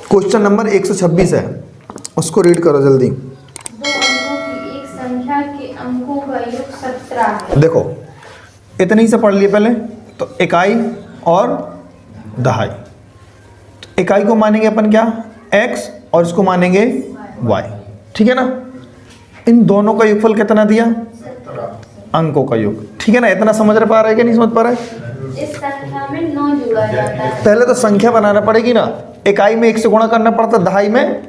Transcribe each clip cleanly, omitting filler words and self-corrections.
Question number 126 है, उसको read करो जल्दी। 2 अंकों की एक संख्या के अंकों का योग 17 है। देखो इतनी ही से पढ़ लिए पहले, तो इकाई और दहाई। तो इकाई को मानेंगे अपन क्या, x, और इसको मानेंगे y, ठीक है ना। इन दोनों का योगफल कितना दिया, अंकों का योग, ठीक है ना। इतना समझ पा रहे हैं कि नहीं समझ पा रहे हैं? इस संख्या में 9 जोड़ा जाता है। पहले तो संख्या बनाना पड़ेगी ना। इकाई में 1 से गुणा करना पड़ता, दहाई में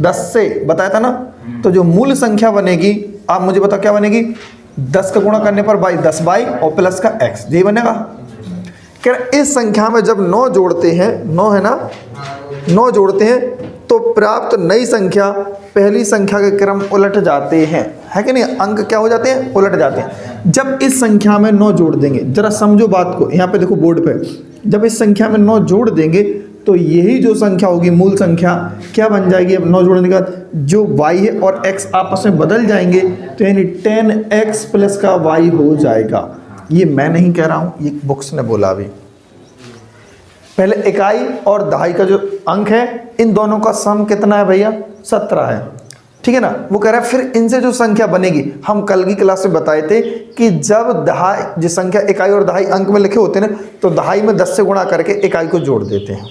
10 से, बताया था ना। तो जो मूल संख्या बनेगी, आप मुझे बताओ क्या बनेगी, 10 का गुणा करने पर बाई 10 बाई और प्लस का x, यही बनेगा। क्या इस संख्या में जब 9 जोड़ते हैं, 9 है ना, 9 जोड़ते हैं तो प्राप्त नई संख्या पहली संख्या के क्रम उलट जाते हैं, है कि नहीं। अंक क्या हो जाते हैं, उलट जाते हैं। जब इस संख्या में 9 जोड़ देंगे, जरा समझो बात को, यहाँ पे देखो बोर्ड पे, जब इस संख्या में 9 जोड़ देंगे तो यही जो संख्या होगी मूल संख्या क्या बन जाएगी। अब 9 जोड़ने के बाद जो y है और x आपस में बदल जाएंगे, तो यानी 10x प्लस का y हो जाएगा। ये मैं नहीं कह रहा हूँ, ये बुक्स ने बोला अभी। पहले इकाई और दहाई का जो अंक है, इन दोनों का सम कितना है भैया, 17 है, ठीक है ना। वो कह रहा है फिर इनसे जो संख्या बनेगी, हम कल की क्लास में बताए थे कि जब दहाई, जो संख्या इकाई और दहाई अंक में लिखे होते हैं ना, तो दहाई में 10 से गुणा करके इकाई को जोड़ देते हैं,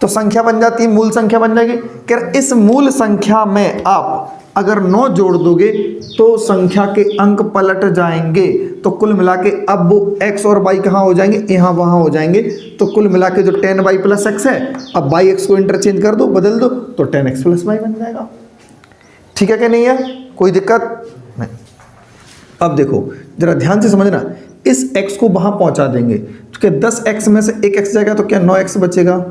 तो संख्या बन जाती है, मूल संख्या बन जाएगी। कह रहा इस मूल संख्या में आप अगर 9 जोड़ दोगे तो संख्या के अंक पलट जाएंगे। तो कुल मिला के अब वो x और y कहाँ हो जाएंगे, यहाँ वहाँ हो जाएंगे। तो कुल मिला के जो 10y प्लस x है, अब y x को इंटरचेंज कर दो, बदल दो, तो 10x प्लस y बन जाएगा। ठीक है कि नहीं है, कोई दिक्कत नहीं। अब देखो जरा ध्यान से समझना, इस x को वहाँ पहुँचा देंगे तो क्या 10x में से 1x जाएगा, तो क्या 9x बचेगा,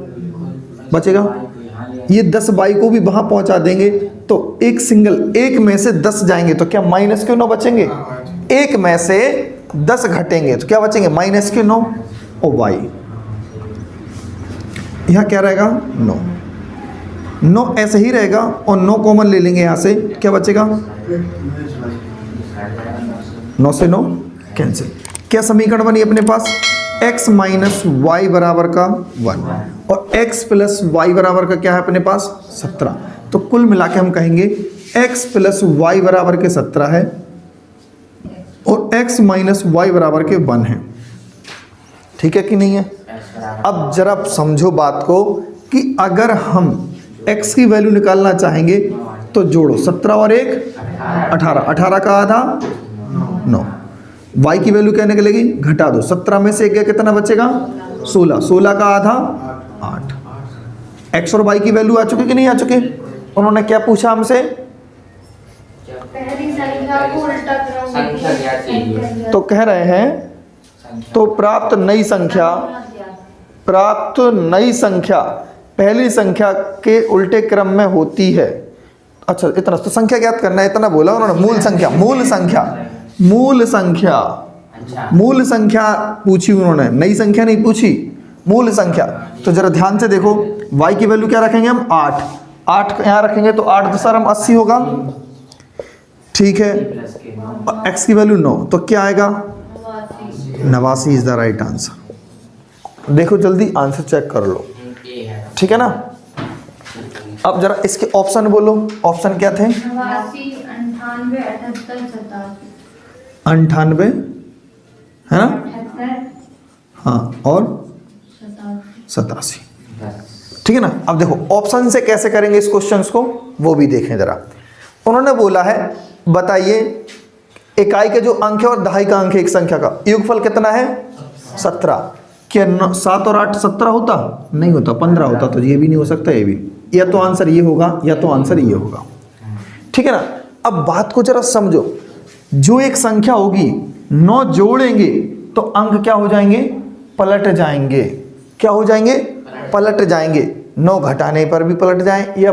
ये 10y को भी वहां पहुंचा देंगे तो एक सिंगल, एक में से 10 जाएंगे तो क्या माइनस के 9 बचेंगे, एक में से 10 घटेंगे तो क्या बचेंगे, माइनस के 9 और y यहां क्या रहेगा, 9 ऐसे ही रहेगा और 9 कॉमन ले लेंगे यहां से, क्या बचेगा, 9 से 9 कैंसिल। क्या समीकरण बनी अपने पास, x माइनस वाई बराबर का 1 और x प्लस वाई बराबर का क्या है अपने पास 17। तो कुल मिला के हम कहेंगे x प्लस वाई बराबर के 17 है और x माइनस वाई बराबर के 1 है। ठीक है कि नहीं है। अब जरा समझो बात को कि अगर हम x की वैल्यू निकालना चाहेंगे तो जोड़ो 17 और 1 18, 18 का आधा 9, y की वैल्यू क्या निकलेगी, घटा दो, 17 में से 1 कितना बचेगा 16, 16 का आधा 8। x और y की वैल्यू आ चुकी कि नहीं आ चुकी। उन्होंने क्या पूछा हमसे, पहली संख्या को उल्टा क्रम, तो कह रहे हैं तो प्राप्त नई संख्या पहली संख्या के उल्टे क्रम में होती है। अच्छा इतना तो संख्या ज्ञात करना है, इतना बोला उन्होंने। मूल संख्या पूछी उन्होंने, नई संख्या नहीं पूछी, मूल संख्या। तो जरा ध्यान से देखो, y की वैल्यू क्या रखेंगे हम 8 यहाँ रखेंगे तो 8 दशा 80 होगा, ठीक है। और x की वैल्यू 9 तो क्या आएगा 89 इज द राइट आंसर। देखो जल्दी आंसर चेक कर लो, ठीक है ना। अब जरा इसके ऑप्शन बोलो, ऑप्शन क्या थे, 89, 98, 78, 87, 98 है ना, 78, हाँ, और 87, ठीक है ना। अब देखो ऑप्शन से कैसे करेंगे इस क्वेश्चन को, वो भी देखें जरा। उन्होंने बोला है बताइए इकाई के जो अंक है और दहाई का अंक है एक संख्या का, योगफल कितना है 17। क्या 7 और 8 17 होता, नहीं होता, 15 होता। तो ये भी नहीं हो सकता, ये भी, या तो आंसर ये होगा या तो आंसर ये होगा, ठीक है ना। अब बात को जरा समझो, जो एक संख्या होगी 9 जोड़ेंगे तो अंक क्या हो जाएंगे, पलट जाएंगे। क्या हो जाएंगे, पलट जाएंगे। 9 घटाने पर भी पलट जाएं या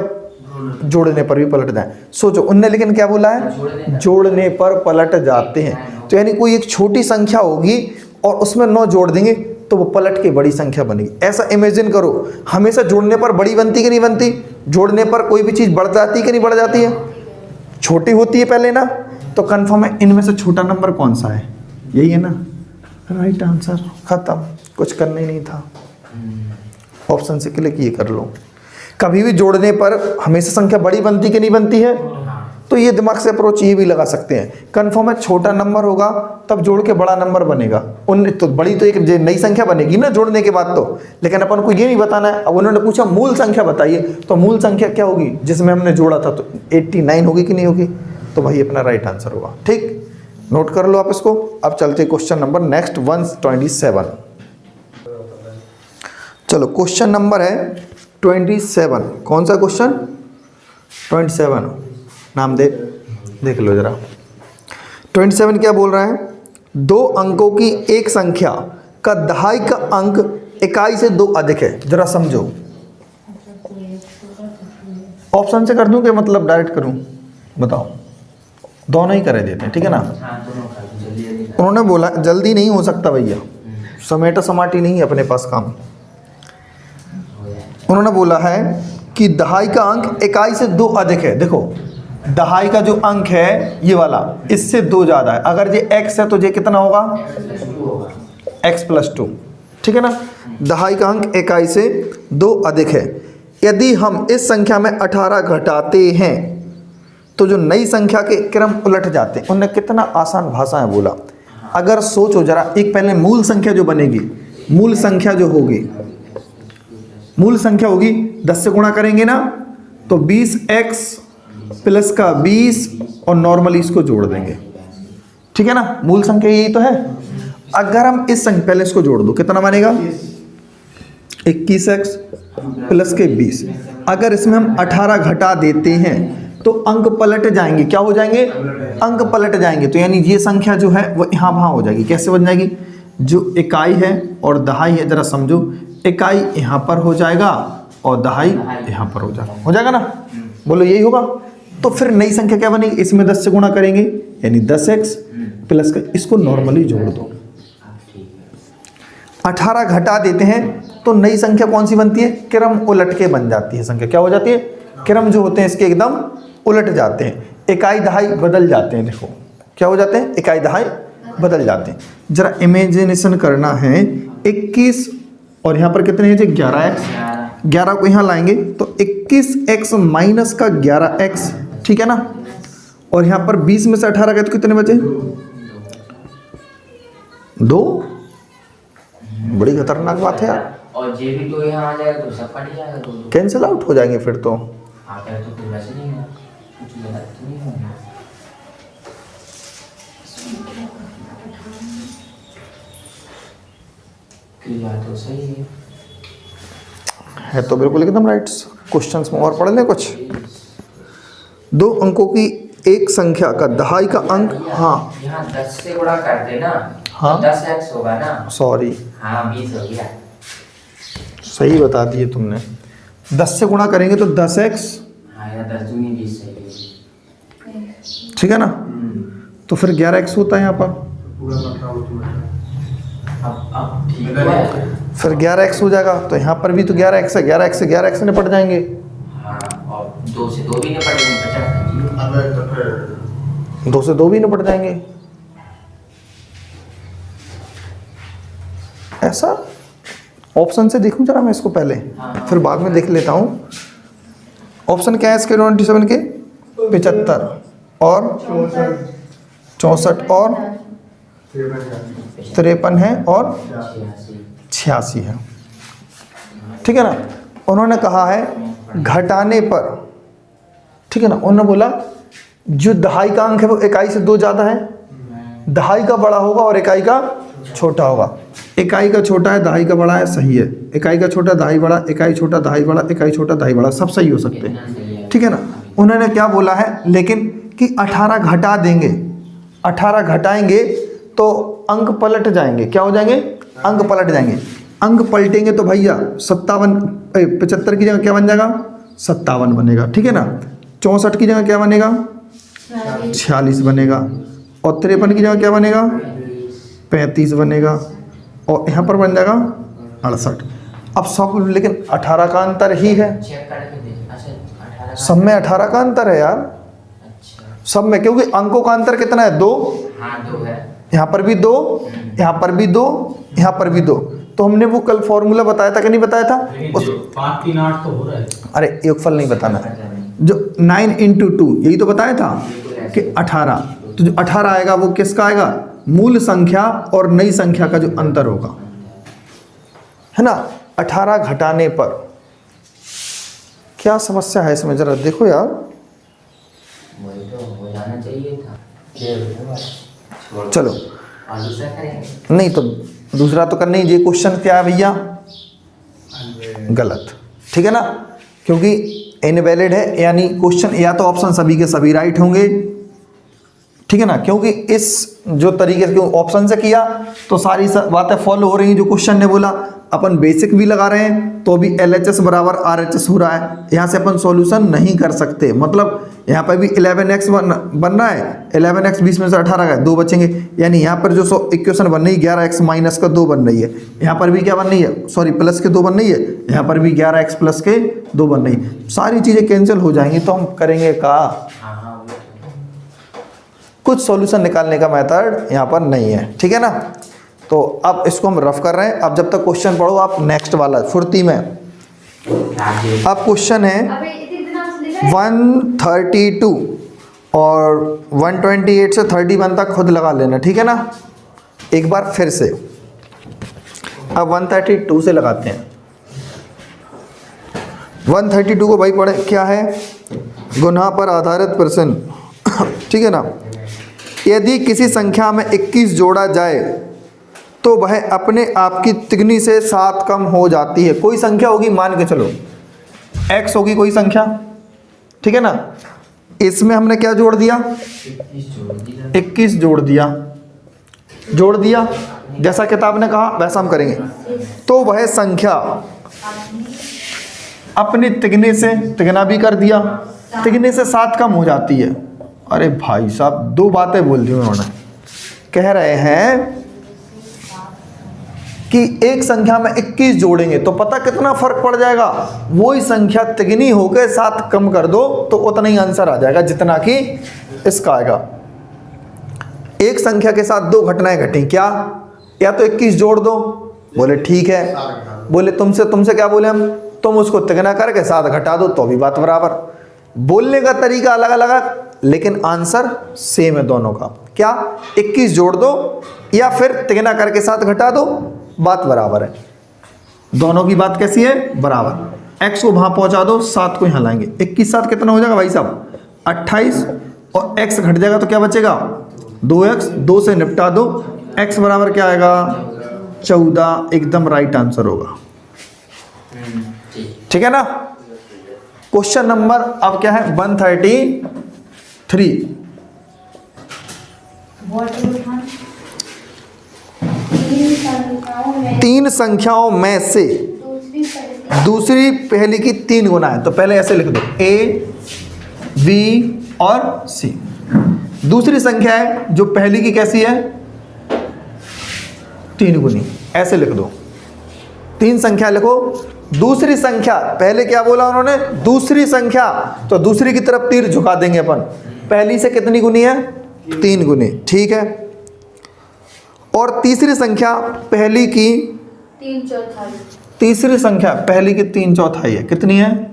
जोड़ने पर भी पलट जाएं। सोचो उनने लेकिन क्या बोला है, जोड़ने पर पलट जाते हैं। तो यानी कोई एक छोटी संख्या होगी और उसमें 9 जोड़ देंगे तो वो पलट के बड़ी संख्या बनेगी। ऐसा इमेजिन करो, हमेशा जोड़ने पर बड़ी बनती कि नहीं बनती, जोड़ने पर कोई भी चीज़ बढ़ जाती कि नहीं बढ़ जाती है, छोटी होती है पहले ना। तो कंफर्म है इनमें से छोटा नंबर कौन सा है, यही है ना, राइट आंसर, खत्म, कुछ करना ही नहीं था। ऑप्शन से क्लिक ये कर लो। कभी भी जोड़ने पर हमेशा संख्या बड़ी बनती कि नहीं बनती है? तो ये दिमाग से अप्रोच ये भी लगा सकते हैं। कन्फर्म है छोटा नंबर होगा तब जोड़ के बड़ा नंबर बनेगा। उन तो बड़ी तो एक नई संख्या बनेगी ना जोड़ने के बाद तो, लेकिन अपन को ये नहीं बताना है। अब उन्होंने पूछा मूल संख्या बताइए, तो मूल संख्या क्या होगी जिसमें हमने जोड़ा था, तो 89 होगी कि नहीं होगी? तो वही अपना राइट आंसर होगा। ठीक, नोट कर लो आप इसको। अब चलते क्वेश्चन नंबर नेक्स्ट 127। चलो क्वेश्चन नंबर है 27। कौन सा क्वेश्चन? 27। नाम देख लो जरा। 27 क्या बोल रहा है? 2 अंकों की एक संख्या का दहाई का अंक इकाई से 2 अधिक है। जरा समझो। ऑप्शन से कर दूं कि मतलब डायरेक्ट करूं? बताओ। दोनों ही करे देते हैं, ठीक है ना। उन्होंने बोला जल्दी नहीं हो सकता भैया, समेटा समाटी नहीं है अपने पास काम। उन्होंने बोला है कि दहाई का अंक इकाई से 2 अधिक है। देखो दहाई का जो अंक है ये वाला, इससे 2 ज़्यादा है। अगर ये x है तो ये कितना होगा? x+2, ठीक है ना। दहाई का अंक इकाई से 2 अधिक है। यदि हम इस संख्या में 18 घटाते हैं तो जो नई संख्या के क्रम उलट जाते हैं। उन्होंने कितना आसान भाषा में बोला। अगर सोचो जरा, एक पहले मूल संख्या जो बनेगी, मूल संख्या जो होगी, मूल संख्या होगी 10 से गुणा करेंगे ना, तो 20x प्लस का 20 और नॉर्मली इसको जोड़ देंगे, ठीक है ना। मूल संख्या यही तो है। अगर हम इस संख्या, पहले इसको जोड़ दो, कितना बनेगा? 21x प्लस के 20। अगर इसमें हम 18 घटा देते हैं तो अंक पलट जाएंगे। क्या हो जाएंगे? अंक पलट जाएंगे। तो यानी ये संख्या जो है वो यहाँ वहाँ हो जाएगी। कैसे बन जाएगी? जो इकाई है और दहाई है, जरा समझो, इकाई यहाँ पर हो जाएगा और दहाई यहाँ पर हो जाएगा ना। बोलो यही होगा। तो फिर नई संख्या क्या बनेगी? इसमें 10 से गुणा करेंगे यानी 10x प्लस का, इसको नॉर्मली जोड़ दो। 18 घटा देते हैं तो नई संख्या कौन सी बनती है? क्रम उलट के बन जाती है संख्या। क्या हो जाती है? क्रम जो होते हैं इसके एकदम उलट जाते हैं, इकाई दहाई बदल जाते हैं। देखो क्या हो जाते हैं? इकाई दहाई बदल जाते हैं। जरा इमेजिनेशन करना है। 21 और यहाँ पर कितने हैं? 11x। 11 को यहाँ लाएंगे तो 21x माइनस का 11x, ठीक है ना। और यहाँ पर 20 में से 18 गए तो कितने बचे? 2। बड़ी खतरनाक बात है यार। और जे भी तो यहाँ आ जाएगा तो सब कट जाएगा, तो कैंसिल आउट हो जाएंगे फिर तो। आता है तो फिर वैसे नहीं है, कुछ गलत तो नहीं होगा। क्रिया तो सही है तो बिल्कुल एकदम राइट। क्वेश्चंस में और पढ़ लें कुछ। 2 अंकों की एक संख्या का दहाई का अंक, हाँ यहाँ 10 से गुणा कर देना, हाँ 10x होगा ना। सॉरी, हाँ 20 हो गया। सही बता दिए तुमने। 10 से गुणा करेंगे तो 10x, हाँ यहाँ 10 दूनी 20 सही है, ठीक है ना। तो फिर 11x होता है यहाँ पर। अब ठीक है। फिर 11x हो जाएगा तो यहाँ पर भी तो 11x है। 11x से 11x निपट जाएंगे। हाँ और 2 से 2 भी नहीं पड़ेंगे, 2 से 2 भी निपट जाएंगे। ऐसा ऑप्शन से देखूं जरा मैं इसको पहले, फिर बाद में देख लेता हूँ। ऑप्शन क्या है इसके? 27 के 75 और 64 और 53 है और 86 है, ठीक है ना। उन्होंने कहा है घटाने पर, ठीक है ना। उन्होंने बोला जो दहाई का अंक है वो इकाई से 2 ज़्यादा है, दहाई का बड़ा होगा और इकाई का छोटा होगा। इकाई का छोटा है, दहाई का बड़ा है, सही है। इकाई का छोटा, दहाई बड़ा, इकाई छोटा, दहाई बड़ा, इकाई छोटा, दहाई बड़ा, सब सही हो सकते हैं, ठीक है ना। उन्होंने क्या बोला है लेकिन कि 18 घटा देंगे, 18 घटाएंगे तो अंक पलट जाएंगे। क्या हो जाएंगे? अंक पलट जाएंगे। अंक पलटेंगे तो भैया 75 की जगह क्या बन जाएगा? 57 बनेगा, ठीक है ना। 64 की जगह क्या बनेगा? 46 बनेगा। और 53 की जगह क्या बनेगा? 35 बनेगा। और यहाँ पर बन जाएगा 68। अब सब लेकिन 18 का अंतर ही है, चेक करके देख। अच्छा 18 सब में 18 का अंतर है यार, अच्छा सब में। क्योंकि अंकों का अंतर कितना है? 2। हाँ 2 है, यहाँ पर भी 2, यहाँ पर भी 2, यहाँ पर भी 2। तो हमने वो कल फॉर्मूला बताया था कि नहीं बताया था? उस 5 3 8 तो हो रहा है। अरे योगफल नहीं बताना, जो 9 × 2 यही तो बताया था कि 18। तो जो 18 आएगा वो किसका आएगा? मूल संख्या और नई संख्या का जो अंतर होगा, है ना। 18 घटाने पर क्या समस्या है इसमें, जरा देखो यार। वही तो हो जाना चाहिए था। चलो और दूसरा करेंगे। नहीं तो दूसरा तो करना ही। ये क्वेश्चन क्या है भैया? गलत, ठीक है ना, क्योंकि इनवैलिड है, यानी क्वेश्चन या तो ऑप्शन सभी के सभी राइट होंगे, ठीक है ना, क्योंकि इस जो तरीके से ऑप्शन से किया तो सारी बातें फॉलो हो रही हैं जो क्वेश्चन ने बोला। अपन बेसिक भी लगा रहे हैं तो भी LHS बराबर RHS हो रहा है, यहाँ से अपन सॉल्यूशन नहीं कर सकते। मतलब यहाँ पर भी 11x बन रहा है, 11x 20 में से 18 का 2 बचेंगे, यानी यहाँ पर जो इक्वेशन बन रही है 11x माइनस का 2 बन रही है, यहाँ पर भी क्या बन रही है, सॉरी प्लस के 2 बन रही है, यहाँ पर भी 11x प्लस के 2 बन रही है। सारी चीज़ें कैंसिल हो जाएंगी तो हम करेंगे का कुछ सॉल्यूशन निकालने का मेथड यहाँ पर नहीं है, ठीक है ना। तो अब इसको हम रफ कर रहे हैं। अब जब तक क्वेश्चन पढ़ो आप नेक्स्ट वाला फुर्ती में। अब क्वेश्चन है अबे इतने दिनों से लिखा है। 132 और 128 से 31 तक खुद लगा लेना, ठीक है ना। एक बार फिर से अब 132 से लगाते हैं। 132 को भाई पढ़े क्या है? गुना पर आधारित प्रश्न, ठीक है ना। यदि किसी संख्या में 21 जोड़ा जाए तो वह अपने आप की तिगुनी से 7 कम हो जाती है। कोई संख्या होगी, मान के चलो x होगी कोई संख्या, ठीक है ना। इसमें हमने क्या जोड़ दिया? 21 जोड़ दिया, जैसा किताब ने कहा वैसा हम करेंगे। तो वह संख्या अपनी तिगुने से, तिगुना भी कर दिया, तिगुने से 7 कम हो जाती है। अरे भाई साहब 2 बातें बोल दी उन्होंने। कह रहे हैं कि एक संख्या में 21 जोड़ेंगे तो पता कितना फर्क पड़ जाएगा। वही संख्या तिगुनी होकर 7 कम कर दो तो उतना ही आंसर आ जाएगा जितना कि इसका आएगा। एक संख्या के साथ 2 घटनाएं घटी, क्या? या तो 21 जोड़ दो, बोले ठीक है। बोले तुमसे क्या बोले हम? तुम उसको तिगुना करके 7 घटा दो तो भी बात बराबर। बोलने का तरीका अलग अलग लेकिन आंसर सेम है दोनों का। क्या? 21 जोड़ दो या फिर तिगुना करके 7 घटा दो, बात बराबर है। दोनों की बात कैसी है? बराबर। x को वहां पहुंचा दो, 7 को यहां लाएंगे। 21 7 कितना हो जाएगा भाई साहब? 28, और x घट जाएगा तो क्या बचेगा? 2x, 2 से निपटा दो, x बराबर क्या आएगा? 14। एकदम राइट आंसर होगा, ठीक है ना। क्वेश्चन नंबर अब क्या है? 133। तीन संख्याओं में से दूसरी पहली की 3 गुना है। तो पहले ऐसे लिख दो A, B और C। दूसरी संख्या है जो पहली की कैसी है? 3 गुनी। ऐसे लिख दो, 3 संख्या लिखो। दूसरी संख्या, पहले क्या बोला उन्होंने? दूसरी संख्या, तो दूसरी की तरफ तीर झुका देंगे अपन। पहली से कितनी गुनी है? 3 गुनी, ठीक है। और तीसरी संख्या पहली की 3/4। तीसरी संख्या पहली की 3/4 है। कितनी है?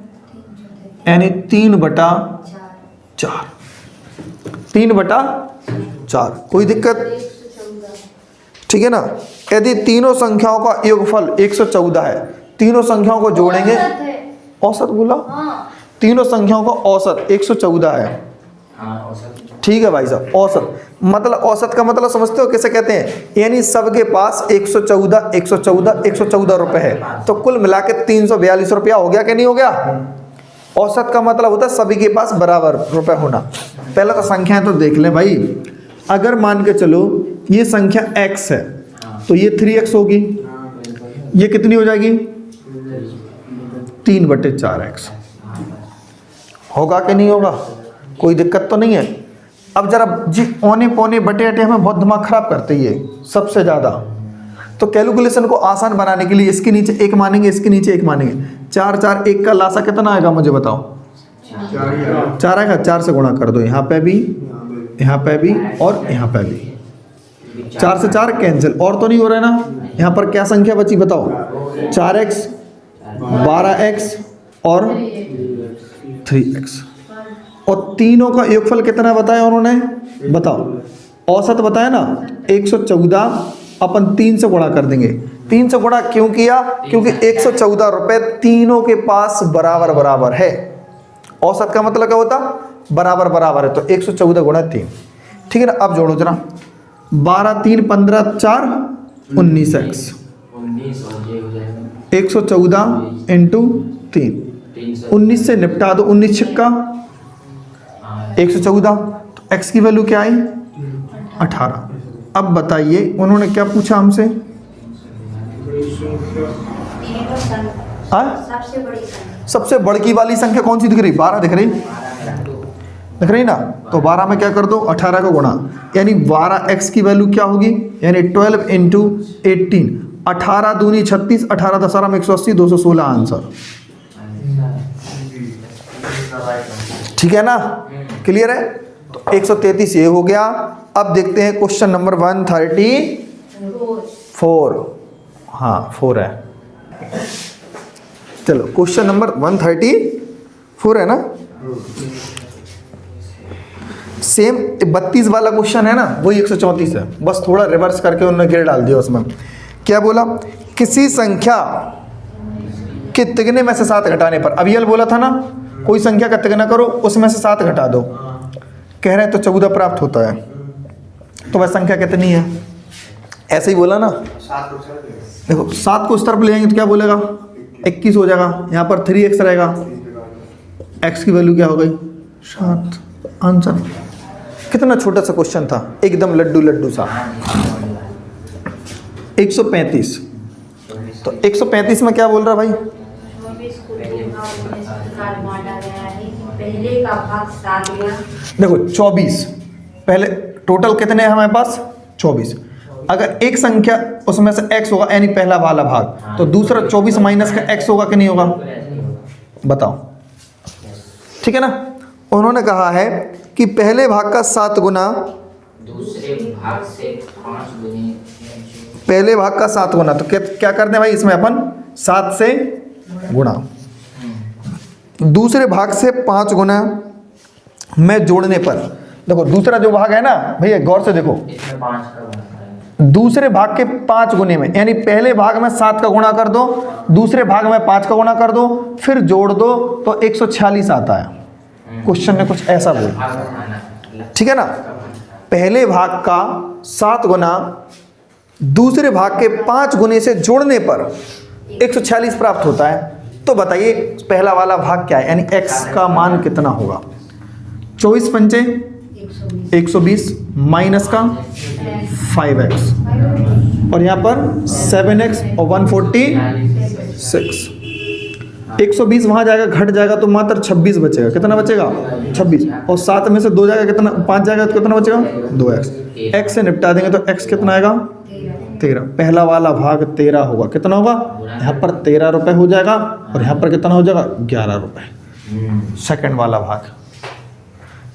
यानी 3/4। 3/4। कोई दिक्कत? 114। ठीक है ना। यदि तीनों संख्याओं का योगफल 114 है, तीनों संख्याओं को जोड़ेंगे। औसत है। औसत बोला? हाँ। तीनों संख्याओं का औसत 114 है। ठीक है भाई साहब, औसत मतलब, औसत का मतलब समझते हो कैसे कहते हैं? यानी सबके पास 114 रुपए है, तो कुल मिला के 342 रुपया हो गया कि नहीं हो गया? औसत का मतलब होता है सभी के पास बराबर रुपए होना। पहले तो संख्याएं तो देख लें भाई। अगर मान के चलो ये संख्या x है तो ये 3x होगी। ये कितनी हो जाएगी? 3/4x। होगा कि नहीं होगा? कोई दिक्कत तो नहीं है। अब जरा जी औने पौने बटे अटे हमें बहुत दिमाग खराब करते ही है सबसे ज़्यादा। तो कैलकुलेशन को आसान बनाने के लिए इसके नीचे 1 मानेंगे, इसके नीचे 1 मानेंगे। 4 4 1 का लासा कितना आएगा मुझे बताओ? 4 आएगा। 4 से गुणा कर दो, यहाँ पे भी, यहाँ पे भी और यहाँ पे भी। 4 से 4 कैंसिल। और तो नहीं हो रहा है ना? यहाँ पर क्या संख्या बची बताओ? 4x, 12x और 3x, और तीनों का योगफल कितना बताया उन्होंने? बताओ। औसत बताया ना 114, अपन 3 से गुणा कर देंगे। 3 से गुणा क्यों किया? क्योंकि 114 रुपए तीनों के पास बराबर बराबर है। औसत का मतलब क्या होता? बराबर बराबर है, तो 114 गुणा 3। ठीक है ना? अब जोड़ो जरा, 12 3 15 4 19x, 114 इंटू 3, 19 से निपटा दो, 19 छक्का 114, तो x की वैल्यू क्या आई? 18। अब बताइए उन्होंने क्या पूछा हमसे? सबसे बड़की वाली संख्या कौन सी दिख रही? 12 दिख रही, दिख रही ना? तो 12 में क्या कर दो? 18 का गुणा, यानी 12x की वैल्यू क्या होगी? यानी 12 इंटू 18, 18 दूनी 36, 18 दशहरा में 180, 216 आंसर। ठीक है ना? क्लियर है? तो 133 ये हो गया। अब देखते हैं क्वेश्चन नंबर 134। हाँ 4 है। चलो क्वेश्चन नंबर 134 है ना? सेम 32 वाला क्वेश्चन है ना, वही 134 है, बस थोड़ा रिवर्स करके उन्होंने गिर डाल दिया उसमें। क्या बोला? किसी संख्या के तिगने में से 7 घटाने पर, अब ये बोला था ना कोई संख्या का तिगना करो उसमें से 7 घटा दो, कह रहे हैं तो 14 प्राप्त होता है। तो वह संख्या कितनी है? ऐसे ही बोला ना। देखो 7 को उस तरफ ले जाएंगे तो क्या बोलेगा? 21 हो जाएगा। यहाँ पर 3x रहेगा, x की वैल्यू क्या हो गई? 7। आंसर। कितना छोटा सा क्वेश्चन था, एकदम लड्डू लड्डू सा। 135, तो 135 में क्या बोल रहा भाई? पहले का भाग 7 गुना। देखो 24, पहले टोटल कितने हैं हमारे पास? 24। अगर एक संख्या उसमें से x होगा यानी पहला वाला भाग, तो दूसरा 24 माइनस का x होगा कि नहीं होगा? बताओ। ठीक है ना? उन्होंने कहा है कि पहले भाग का 7 गुना दूसरे भाग से 5 गुने, पहले भाग का 7 गुना, तो क्या करते हैं भाई इसमें अपन 7 से गुणा, दूसरे भाग से 5 गुना में जोड़ने पर, देखो दूसरा जो भाग है ना भैया गौर से देखो, इसमें 5 का गुना करेंगे। दूसरे भाग के 5 गुने में, यानी पहले भाग में 7 का गुणा कर दो, दूसरे भाग में 5 का गुणा कर दो, फिर जोड़ दो तो 146 आता है। क्वेश्चन ने कुछ ऐसा बोला, भाग बनाना है। ठीक है ना? पहले भाग का 7 गुना दूसरे भाग के 5 गुने से जोड़ने पर 146 प्राप्त होता है। तो बताइए पहला वाला भाग क्या है, यानी x का मान कितना होगा? 24 पंचे 120 माइनस का 5x, और यहाँ पर 7x और 146, 120 वहाँ जाएगा घट जाएगा तो मात्र 26 बचेगा। कितना बचेगा? 26, और 7 में से 2 जाएगा कितना? 5 जाएगा तो कितना बचेगा? 2x। x से निपटा देंगे तो x कितना आएगा? 13। पहला वाला भाग 13 होगा। कितना होगा? यहाँ पर 13 रुपये हो जाएगा, और यहाँ पर कितना हो जाएगा? 11 रुपये। सेकंड वाला भाग,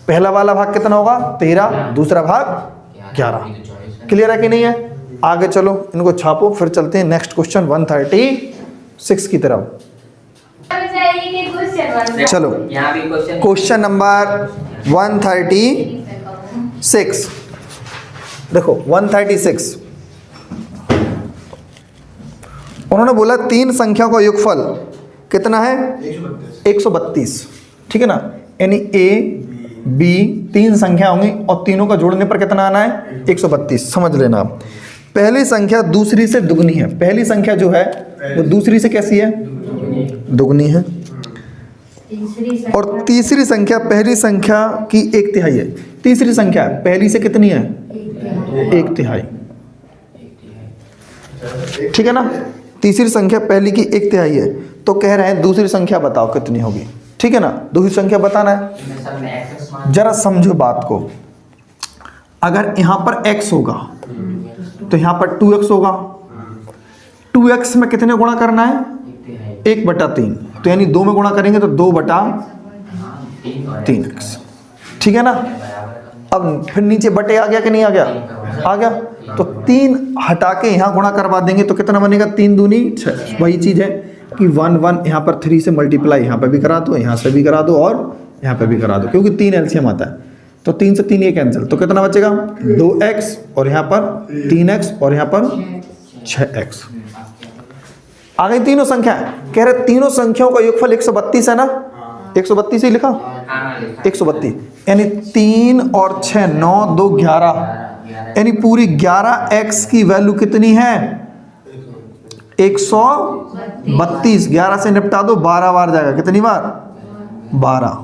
पहला वाला भाग कितना होगा? 13, दूसरा भाग 11। क्लियर है कि नहीं है? आगे चलो इनको छापो, फिर चलते हैं नेक्स्ट क्वेश्चन 136 की तरफ। चलो यहाँ भी क्वेश्चन, क्वेश्चन नंबर 136, देखो 136 उन्होंने बोला 3 संख्याओं का योगफल कितना है? 132। ठीक है ना? यानी a b 3 संख्या होंगी और तीनों का जोड़ने पर कितना आना है? 132। समझ लेना आप, पहली संख्या दूसरी से दुगनी है। पहली संख्या जो है वो दूसरी से कैसी है? दुगनी है। और तीसरी संख्या पहली संख्या की 1/3 है। तीसरी संख्या पहली से कितनी है? 1/3। ठीक है ना? तीसरी संख्या पहली की 1/3 है, तो कह रहे हैं दूसरी संख्या बताओ कितनी होगी। ठीक है ना? दूसरी संख्या बताना है। जरा समझो बात को, अगर यहाँ पर x होगा तो यहाँ पर 2x होगा। 2x में कितने गुणा करना है? 1/3, तो यानी 2 में गुणा करेंगे तो 2/3x। ठीक है ना? अब फिर नीचे बटे आ गया कि नहीं आ गया? आ गया। तो 3 हटा के यहाँ गुणा करवा देंगे तो कितना बनेगा, 3 दूनी 6। वही चीज़ है कि 1 1 यहाँ पर 3 से मल्टीप्लाई यहाँ पर भी करा दो, यहाँ से भी करा दो और यहाँ पर भी करा दो, क्योंकि 3 एलसीएम आता है। तो 3 से 3 ये कैंसिल, तो कितना बचेगा 2x और यहाँ पर 3x और यहाँ पर 6x। आ गई तीनों संख्या। कह रहे तीनों संख्याओं का योगफल 132 है ना, 132 ही लिखा, 132 यानी 3 और 6 9 2 11 यानी पूरी 11x की वैल्यू कितनी है 132। 11 से निपटा दो, 12 बार जाएगा, कितनी बार 12।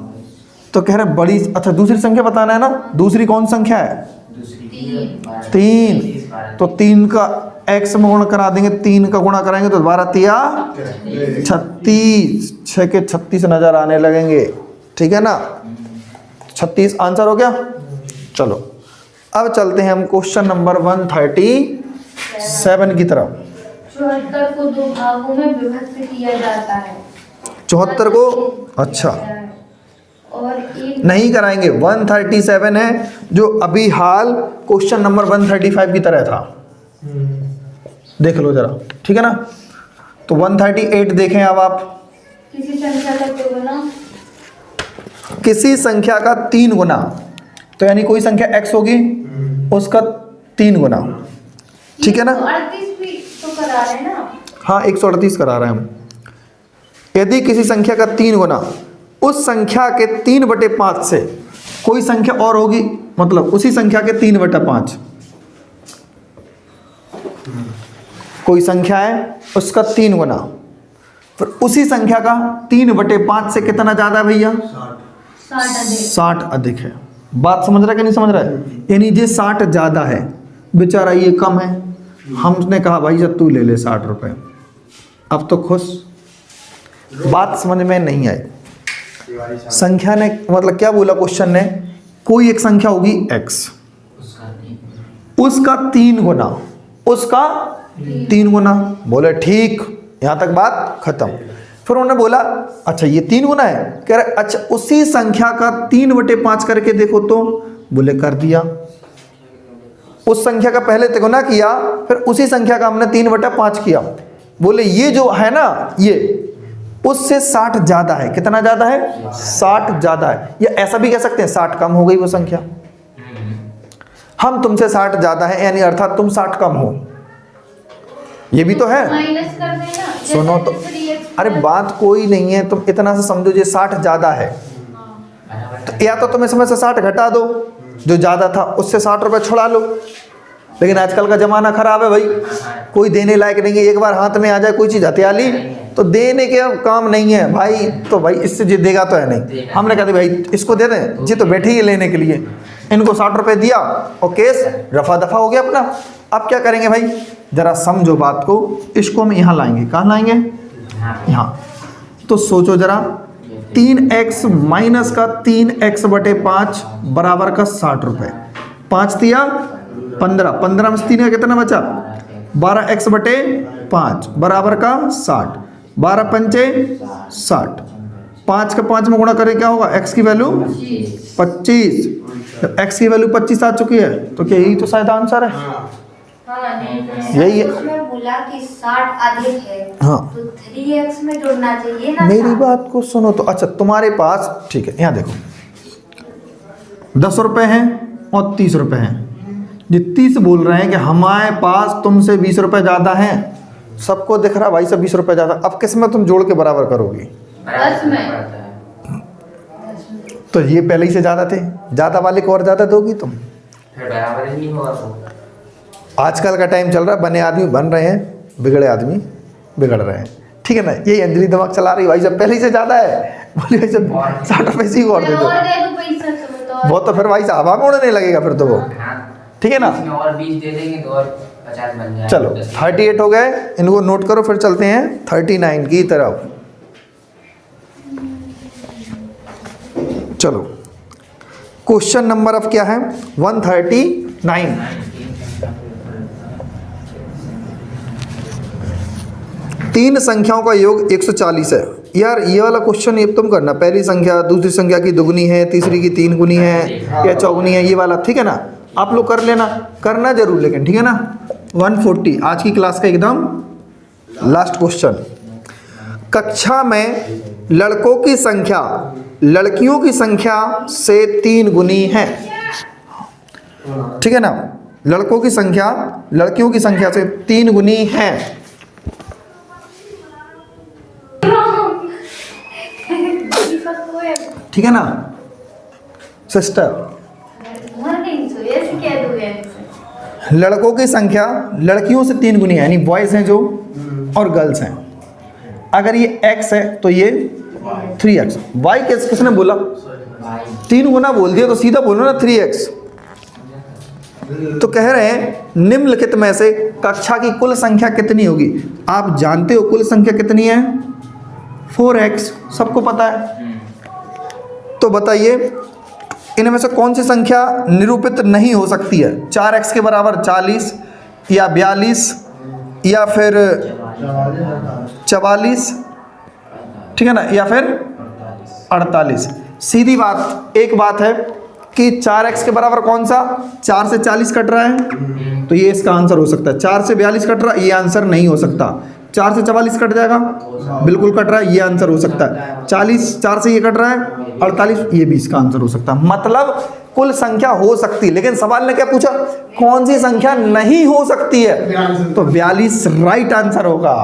तो कह रहे बड़ी, अच्छा दूसरी संख्या बताना है ना, दूसरी कौन संख्या है 3। तो 3 का x में गुणा करा देंगे, 3 का गुणा कराएंगे तो 12 तिया 36, 6 के 36 नजर आने लगेंगे, ठीक है ना। 36 आंसर हो गया। चलो अब चलते हैं हम क्वेश्चन नंबर 137 की तरफ। 74 को 2 भागों में विभक्त किया जाता है। 74 को अच्छा और एक नहीं कराएंगे, 137 है जो अभी हाल क्वेश्चन नंबर 135 की तरह था, देख लो जरा, ठीक है ना। तो 138 देखें अब आप, किसी संख्या का 2 गुना, किसी संख्या का 3 गुना, तो यानी कोई संख्या x होगी उसका 3 गुना, ठीक है ना। 138 भी तो करा रहे हैं ना। हाँ 138 करा रहे हैं हम। यदि किसी संख्या का 3 गुना उस संख्या के 3/5 से कोई संख्या और होगी, मतलब उसी संख्या के 3/5 कोई संख्या है उसका 3 गुना, फिर उसी संख्या का 3/5 से कितना ज्यादा है भैया 60 अधिक है। बात समझ रहा है कि नहीं समझ रहा है, यानी ये 60 ज्यादा है, बेचारा ये कम है, हमने कहा भाई जब तू ले ले 60 रुपए, अब तो खुश। बात समझ में नहीं आई। संख्या ने मतलब क्या बोला क्वेश्चन ने, कोई एक संख्या होगी x, उसका 3 गुना, उसका 3 गुना, बोले ठीक, यहां तक बात खत्म। फिर उन्होंने बोला अच्छा ये 3 गुना है, कह रहे अच्छा उसी संख्या का 3/5 करके देखो, तो बोले कर दिया। उस संख्या का पहले 3 गुना किया, फिर उसी संख्या का हमने 3/5 किया, बोले ये जो है ना ये उससे 60 ज्यादा है। कितना ज्यादा है 60 ज्यादा है, या ऐसा भी कह सकते हैं 60 कम हो गई वो संख्या, हम तुमसे 60 ज्यादा है, यानी अर्थात तुम 60 कम हो, ये भी तो है। माइनस कर देना, सुनो तो, अरे बात कोई नहीं है, तुम इतना से समझो ये 60 ज्यादा है, तो या तो तुम इसमें से 60 घटा दो, जो ज्यादा था उससे 60 रुपए छुड़ा लो। लेकिन आजकल का जमाना खराब है भाई, कोई देने लायक नहीं है, एक बार हाथ में आ जाए कोई चीज हथियाली तो देने के काम नहीं है भाई, तो भाई इससे जी देगा तो है नहीं। हमने कहा भाई इसको दे दें, जी तो बैठे ही लेने के लिए, इनको 60 रुपए दिया और केस रफा दफा हो गया अपना। अब क्या करेंगे भाई, जरा समझो बात को, इसको हम यहाँ लाएंगे, कहाँ लाएंगे यहाँ। तो सोचो जरा, 3x माइनस का 3x/5 बराबर का 60 रुपए, 5 दिया 15, 15 में से 3 का कितना बचा 12x/5 बराबर का 60, 12 पंचे 60, 5 का 5 में गुणा करें क्या होगा, x की वैल्यू 25। जब x की वैल्यू 25 आ चुकी है तो क्या यही तो शायद आंसर है, यही है। उसमें बोला कि 60 अधिक है, हाँ तो 3x में जोड़ना चाहिए ना। मेरी बात को सुनो तो, अच्छा तुम्हारे पास ठीक है, यहाँ देखो 10 रुपए हैं और 30 रुपए हैं, ये 30 बोल रहे हैं कि हमारे पास तुमसे 20 रुपए ज्यादा हैं, सबको दिख रहा भाई सब 20 रुपए ज्यादा, अब किस में तुम जोड़ के बराबर करोगी, 10 में। तो ये पहले ही से ज्यादा थे, ज्यादा वाले को और ज्यादा दोगी तुम, फिर बराबर ही नहीं होगा तो। आजकल का टाइम चल रहा है, बने आदमी बन रहे हैं, बिगड़े आदमी बिगड़ रहे हैं, ठीक है ना। यही अंजलि दिमाग चला रही, भाई जब पहले ही से ज्यादा है, बोले भाई जब 60 रुपए इसी को और दे दो, और दे दो पैसा तो वो तो फिर भाई हवा में उड़ने लगेगा फिर तो वो, हाँ, ठीक है ना। इसमें और 20 दे देंगे तो और 50 बन जाएगा। चलो 38 हो गए, इनको नोट करो, फिर चलते हैं 39 की तरफ। चलो क्वेश्चन नंबर अब क्या है 139। तीन संख्याओं का योग 140 है। यार ये वाला क्वेश्चन ये तुम करना, पहली संख्या दूसरी संख्या की दुगनी है, तीसरी की 3 गुनी है या चौगुनी है, ये वाला ठीक है ना। आप लोग कर लेना, करना जरूर लेकिन, ठीक है ना। 140 आज की क्लास का एकदम लास्ट क्वेश्चन। कक्षा में लड़कों की संख्या लड़कियों की संख्या से 3 गुनी है, ठीक है ना। लड़कों की संख्या लड़कियों की संख्या से 3 गुनी है। ठीक है ना सिस्टर। लड़कों की संख्या लड़कियों से 3 गुनी है, यानी बॉयज हैं जो और गर्ल्स हैं। अगर ये x है तो ये 3x। y किसने बोला? 3 गुना बोल दिया तो सीधा बोलो ना 3x। तो कह रहे हैं निम्नलिखित में से कक्षा की कुल संख्या कितनी होगी। आप जानते हो कुल संख्या कितनी है? 4x, सबको पता है। तो बताइए इनमें से कौन सी संख्या निरूपित नहीं हो सकती है? 4x के बराबर 40 या 42 या फिर 44, ठीक है ना, या फिर 48। सीधी बात, एक बात है कि 4x के बराबर कौन सा? 4 से 40 कट रहा है तो ये इसका आंसर हो सकता है। 4 से 42 कट रहा है, ये आंसर नहीं हो सकता। 4 से 44 कट जाएगा, बिल्कुल कट रहा है, ये आंसर हो सकता है। 40 4 से ये कट रहा है, 48 ये भी इसका आंसर हो सकता है। मतलब कुल संख्या हो सकती है, लेकिन सवाल ने क्या पूछा? कौन सी संख्या नहीं हो सकती है? तो 42 राइट आंसर होगा,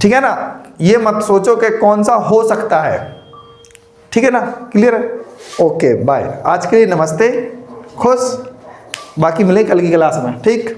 ठीक है ना। ये मत सोचो कि कौन सा हो सकता है, ठीक है ना। क्लियर है? Okay bye. आज के लिए नमस्ते, खुश। बाकी मिले कल की क्लास में, ठीक।